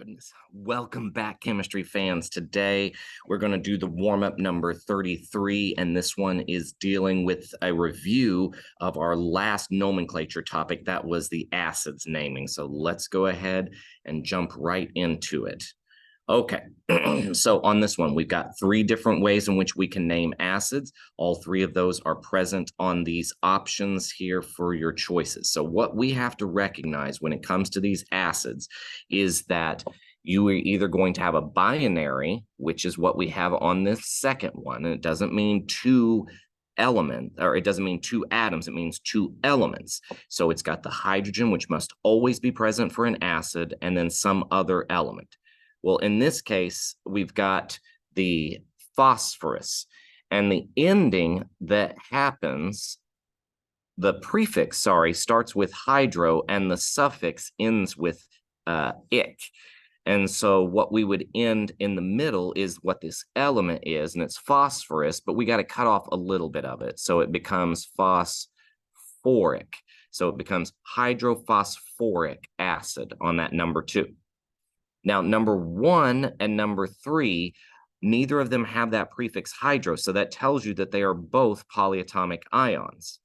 goodness. Welcome back, chemistry fans. Today, we're going to do the warm-up number 33, and this one is dealing with a review of our last nomenclature topic. That was the acids naming. So let's go ahead and jump right into it. Okay, so on this one, we've got three different ways in which we can name acids. All three of those are present on these options here for your choices. So what we have to recognize when it comes to these acids is that you are either going to have a binary, which is what we have on this second one, and it doesn't mean two element, or it doesn't mean two atoms, it means two elements. So it's got the hydrogen, which must always be present for an acid, and then some other element. Well, in this case, we've got the phosphorus, and the ending that happens, the prefix, starts with hydro, and the suffix ends with ic. And so what we would end in the middle is what this element is, and it's phosphorus, but we got to cut off a little bit of it. So it becomes phosphoric. So it becomes hydrophosphoric acid on that number 2. Now, number 1 and number 3, neither of them have that prefix hydro, so that tells you that they are both polyatomic ions.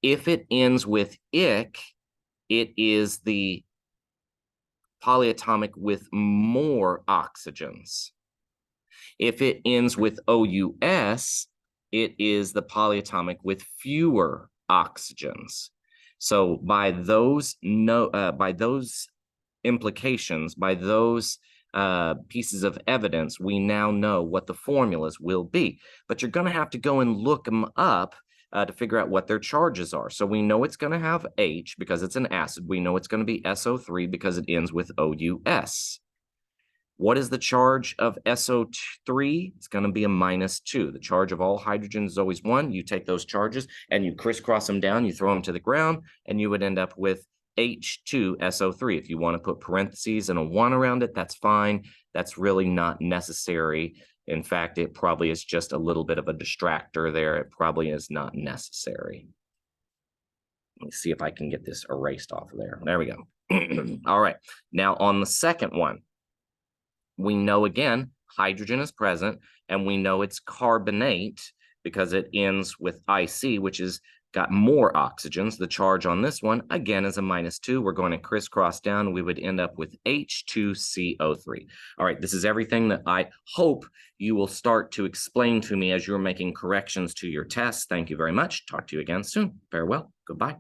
If it ends with ic, it is the polyatomic with more oxygens. If it ends with ous, it is the polyatomic with fewer oxygens. So by those implications, by those pieces of evidence, we now know what the formulas will be. But you're going to have to go and look them up to figure out what their charges are. So we know it's going to have H because it's an acid. We know it's going to be SO3 because it ends with OUS. What is the charge of SO3? It's going to be a -2. The charge of all hydrogen is always 1. You take those charges and you crisscross them down, you throw them to the ground, and you would end up with H2SO3. If you want to put parentheses and a 1 around it, that's fine. That's really not necessary. In fact, it probably is just a little bit of a distractor there. It probably is not necessary. Let me see if I can get this erased off of there. There we go. All right. Now on the second one, we know again, hydrogen is present, and we know it's carbonate because it ends with IC, which is got more oxygens. The charge on this one, again, is a -2. We're going to crisscross down. We would end up with H2CO3. All right, this is everything that I hope you will start to explain to me as you're making corrections to your tests. Thank you very much. Talk to you again soon. Farewell. Goodbye.